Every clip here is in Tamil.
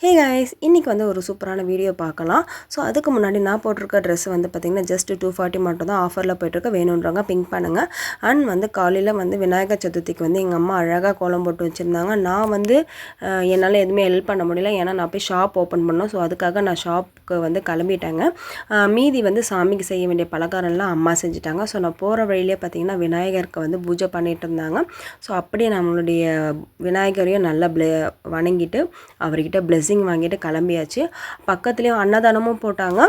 ஹே காய்ஸ், இன்றைக்கி வந்து ஒரு சூப்பரான வீடியோ பார்க்கலாம். ஸோ அதுக்கு முன்னாடி நான் போட்டிருக்க ட்ரெஸ் வந்து பார்த்திங்கன்னா ஜஸ்ட் 240 மட்டும் தான் ஆஃபரில் போய்ட்டுருக்க. வேணுன்றவங்க பிங்க் பண்ணுங்கள். அண்ட் வந்து காலையில் வந்து விநாயகர் சதுர்த்திக்கு வந்து எங்கள் அம்மா அழகாக கோலம் போட்டு வச்சுருந்தாங்க. நான் வந்து என்னால் எதுவுமே ஹெல்ப் பண்ண முடியல, ஏன்னா நான் போய் ஷாப் ஓப்பன் பண்ணோம். ஸோ அதுக்காக நான் ஷாப்புக்கு வந்து கிளம்பிட்டேங்க. மீதி வந்து சாமிக்கு செய்ய வேண்டிய பலகாரம்லாம் அம்மா செஞ்சுட்டாங்க. ஸோ நான் போகிற வழியிலே பார்த்திங்கன்னா விநாயகருக்கு வந்து பூஜை பண்ணிகிட்டு இருந்தாங்க. ஸோ அப்படியே நம்மளுடைய விநாயகரையும் நல்லா வணங்கிட்டு அவர்கிட்ட பிளெஸிங் வாங்கிட்டு கிளம்பியாச்சு. பக்கத்துலேயும் அன்னதானமும் போட்டாங்க.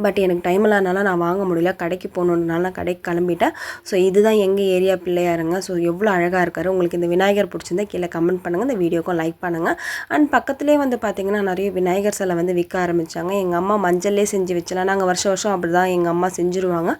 பட் எனக்கு டைம் இல்லாதனால நான் வாங்க முடியல, கடைக்கு போகணுன்றனால நான் கடைக்கு கிளம்பிட்டேன். ஸோ இதுதான் எங்கள் ஏரியா பிள்ளையாருங்க. ஸோ எவ்வளோ அழகாக இருக்கார். உங்களுக்கு இந்த விநாயகர் பிடிச்சிருந்தா கீழே கமெண்ட் பண்ணுங்கள், இந்த வீடியோக்கும் லைக் பண்ணுங்கள். அண்ட் பக்கத்துலேயே வந்து பார்த்திங்கன்னா நிறைய விநாயகர் சிலை வந்து விற்க ஆரம்பித்தாங்க. எங்கள் அம்மா மஞ்சள்லே செஞ்சு வச்சலாம். நாங்கள் வருஷம் அப்படி தான் எங்கள் அம்மா செஞ்சுருவாங்க.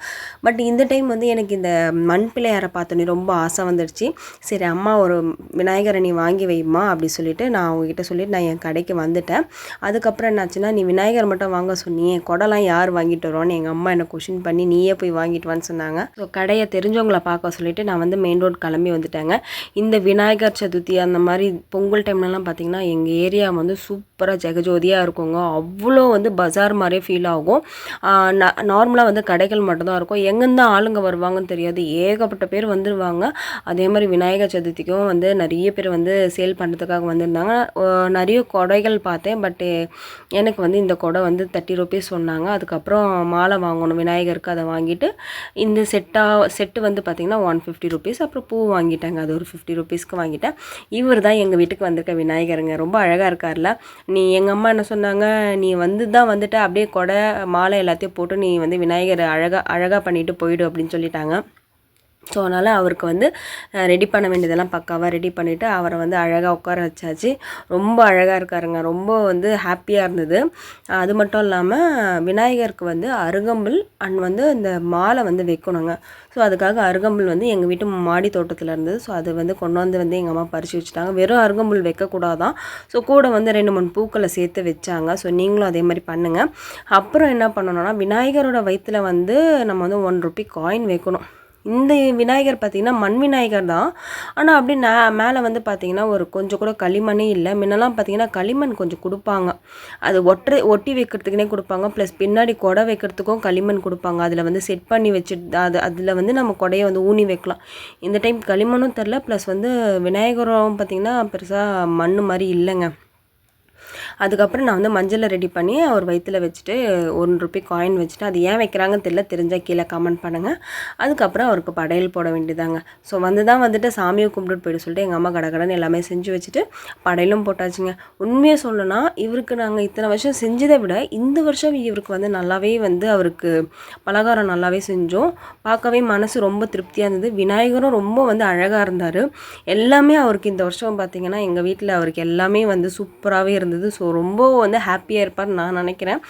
பட் இந்த டைம் வந்து எனக்கு இந்த மண் பிள்ளையாரை பார்த்தோன்னே ரொம்ப ஆசை வந்துடுச்சு. சரி அம்மா ஒரு விநாயகரை நீ வாங்கி வைமா அப்படி சொல்லிவிட்டு நான் அவங்ககிட்ட சொல்லிவிட்டு நான் என் கடைக்கு வந்துட்டேன். அதுக்கப்புறம் என்னாச்சுன்னா, நீ விநாயகர் மட்டும் வாங்க சொன்னியே, கொடைலாம் யார் வாங்கிட்டு வரோன்னு எங்கள் அம்மா என்னை கொஷின் பண்ணி நீயே போய் வாங்கிட்டு வான்னு சொன்னாங்க. ஸோ கடையை தெரிஞ்சவங்களை பார்க்க சொல்லிவிட்டு நான் வந்து மெயின் ரோட் கிளம்பி வந்துட்டேங்க. இந்த விநாயகர் சதுர்த்தி அந்த மாதிரி பொங்கல் டைம்லலாம் பார்த்திங்கன்னா எங்கள் ஏரியா வந்து சூப்பராக ஜெகஜோதியாக இருக்குங்க. அவ்வளோ வந்து பஜார் மாதிரியே ஃபீல் ஆகும். நார்மலாக வந்து கடைகள் மட்டும்தான் இருக்கும். எங்கேருந்து ஆளுங்க வருவாங்கன்னு தெரியாது, ஏகப்பட்ட பேர் வந்துடுவாங்க. அதே மாதிரி விநாயகர் சதுர்த்திக்கும் வந்து நிறைய பேர் வந்து சேல் பண்ணுறதுக்காக வந்திருந்தாங்க. நிறைய கொடைகள் பார்த்தேன். பட்டு எனக்கு வந்து இந்த கொடை வந்து 30 rupees சொன்னாங்க. அதுக்கப்புறம் மாலை வாங்கணும் விநாயகருக்கு, அதை வாங்கிட்டு இந்த செட்டு வந்து பார்த்திங்கன்னா 150 rupees. அப்புறம் பூ வாங்கிட்டாங்க, அது ஒரு 50 rupeesக்கு வாங்கிட்டேன். இவர் தான் எங்கள் வீட்டுக்கு வந்திருக்க விநாயகருங்க. ரொம்ப அழகாக இருக்கார்ல. நீ எங்கள் அம்மா என்ன சொன்னாங்க, நீ வந்துட்ட அப்படியே கொடை மாலை எல்லாத்தையும் போட்டு நீ வந்து விநாயகரை அழகாக பண்ணிவிட்டு போயிடு அப்படின்னு சொல்லிட்டாங்க. ஸோ அதனால் அவருக்கு வந்து ரெடி பண்ண வேண்டியதெல்லாம் பக்காவாக ரெடி பண்ணிவிட்டு அவரை வந்து அழகாக உட்கார வச்சாச்சு. ரொம்ப அழகாக இருக்காருங்க. ரொம்ப வந்து ஹாப்பியாக இருந்தது. அது மட்டும் இல்லாமல் விநாயகருக்கு வந்து அருகம்புல் அண்ட் வந்து இந்த மாலை வந்து வைக்கணுங்க. ஸோ அதுக்காக அருகம்புல் வந்து எங்கள் வீட்டு மாடி தோட்டத்தில் இருந்தது. ஸோ அது வந்து கொண்டு வந்து எங்கள் அம்மா பறித்து வச்சுட்டாங்க. வெறும் அருகம்புல் வைக்கக்கூடாதான். ஸோ கூட வந்து 2-3 பூக்களை சேர்த்து வச்சாங்க. ஸோ நீங்களும் அதே மாதிரி பண்ணுங்கள். அப்புறம் என்ன பண்ணணும்னா, விநாயகரோட வயிற்றில் வந்து நம்ம வந்து 1 rupee காயின் வைக்கணும். இந்த விநாயகர் பார்த்திங்கன்னா மண் விநாயகர் தான். ஆனால் அப்படி மேலே வந்து பார்த்திங்கன்னா ஒரு கொஞ்சம் கூட களிமண்ணே இல்லை. முன்னெல்லாம் பார்த்திங்கன்னா களிமண் கொஞ்சம் கொடுப்பாங்க, அது ஒட்டி வைக்கிறதுக்குனே கொடுப்பாங்க. ப்ளஸ் பின்னாடி கொடை வைக்கிறதுக்கும் களிமண் கொடுப்பாங்க. அதில் வந்து செட் பண்ணி வச்சுட்டு அதில் வந்து நம்ம கொடையை வந்து ஊனி வைக்கலாம். இந்த டைம் களிமண்ணும் தெரில, ப்ளஸ் வந்து விநாயகரும் பார்த்திங்கன்னா பெருசாக மண் மாதிரி இல்லைங்க. அதுக்கப்புறம் நான் வந்து மஞ்சளை ரெடி பண்ணி அவர் வயிற்றில் வச்சுட்டு 1 rupee காயின் வச்சுட்டு, அது ஏன் வைக்கிறாங்கன்னு தெரியல, தெரிஞ்சால் கீழே கமெண்ட் பண்ணுங்கள். அதுக்கப்புறம் அவருக்கு படையல் போட வேண்டியதாங்க. ஸோ வந்துட்டு சாமியை கும்பிட்டு போய்ட்டு சொல்லிட்டு எங்கள் அம்மா கடகடன்னு எல்லாமே செஞ்சு வச்சுட்டு படையலும் போட்டாச்சுங்க. உண்மையாக சொல்லணும்னா இவருக்கு நாங்கள் இத்தனை வருஷம் செஞ்சதை விட இந்த வருஷம் இவருக்கு வந்து நல்லாவே வந்து அவருக்கு பலகாரம் நல்லாவே செஞ்சோம். பார்க்கவே மனசு ரொம்ப திருப்தியாக இருந்தது. விநாயகரும் ரொம்ப வந்து அழகாக இருந்தார். எல்லாமே அவருக்கு இந்த வருஷம் பார்த்திங்கன்னா எங்கள் வீட்டில் அவருக்கு எல்லாமே வந்து சூப்பராகவே இருந்தது. ஸோ ரொம்ப வந்து ஹாப்பியாக இருப்பார்னு நான் நினைக்கிறேன்.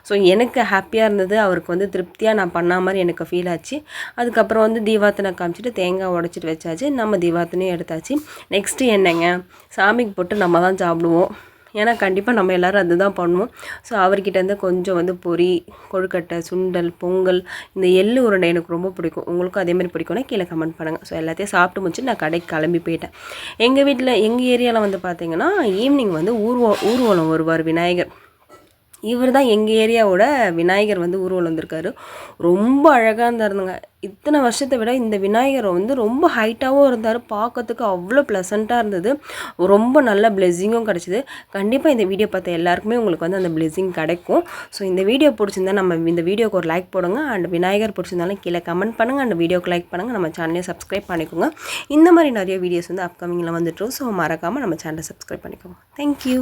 ஸோ எனக்கு ஹாப்பியாக இருந்தது. அவருக்கு வந்து திருப்தியாக நான் பண்ண மாதிரி எனக்கு ஃபீல் ஆச்சு. அதுக்கப்புறம் வந்து தீபார்த்தனை காமிச்சிட்டு தேங்காய் உடைச்சிட்டு வச்சாச்சு. நம்ம தீபார்த்தனையும் எடுத்தாச்சு. நெக்ஸ்ட்டு என்னங்க, சாமிக்கு போட்டு நம்ம தான் சாப்பிடுவோம். ஏன்னா கண்டிப்பாக நம்ம எல்லோரும் அதுதான் பண்ணுவோம். ஸோ அவர்கிட்டேருந்து கொஞ்சம் வந்து பொரி, கொழுக்கட்டை, சுண்டல், பொங்கல், இந்த எள்ளு உருண்டை எனக்கு ரொம்ப பிடிக்கும். உங்களுக்கும் அதேமாதிரி பிடிக்கும்னா கீழே கமெண்ட் பண்ணுங்கள். ஸோ எல்லாத்தையும் சாப்பிட்டு முடிச்சு நான் கடைக்கு கிளம்பி போயிட்டேன். எங்கள் ஏரியாவில் வந்து பார்த்திங்கன்னா ஈவினிங் வந்து ஊர்வலம் வருவார் விநாயகர். இவர் தான் எங்கள் ஏரியாவோட விநாயகர் வந்து ஊர்வலம் வந்திருக்காரு. ரொம்ப அழகாக இருந்தாருங்க. இத்தனை வருஷத்தை விட இந்த விநாயகர் வந்து ரொம்ப ஹைட்டாகவும் இருந்தார். பார்க்கறதுக்கு அவ்வளோ ப்ளசண்ட்டாக இருந்தது. ரொம்ப நல்ல பிளெஸிங்கும் கிடச்சிது. கண்டிப்பாக இந்த வீடியோ பார்த்த எல்லாருக்குமே உங்களுக்கு வந்து அந்த பிளெஸிங் கிடைக்கும். ஸோ இந்த வீடியோ பிடிச்சிருந்தா நம்ம இந்த வீடியோக்கு ஒரு லைக் போடுங்க. அண்ட் விநாயகர் பிடிச்சிருந்தாலும் கீழே கமெண்ட் பண்ணுங்கள். அண்ட் வீடியோக்கு லைக் பண்ணுங்கள். நம்ம சேனலையும் சப்ஸ்கிரைப் பண்ணிக்கோங்க. இந்த மாதிரி நிறைய வீடியோஸ் வந்து அப்கமிங்கில் வந்துட்டோம். ஸோ மறக்காமல் நம்ம சேனலை சப்ஸ்கிரைப் பண்ணிக்கோங்க. தேங்க்யூ.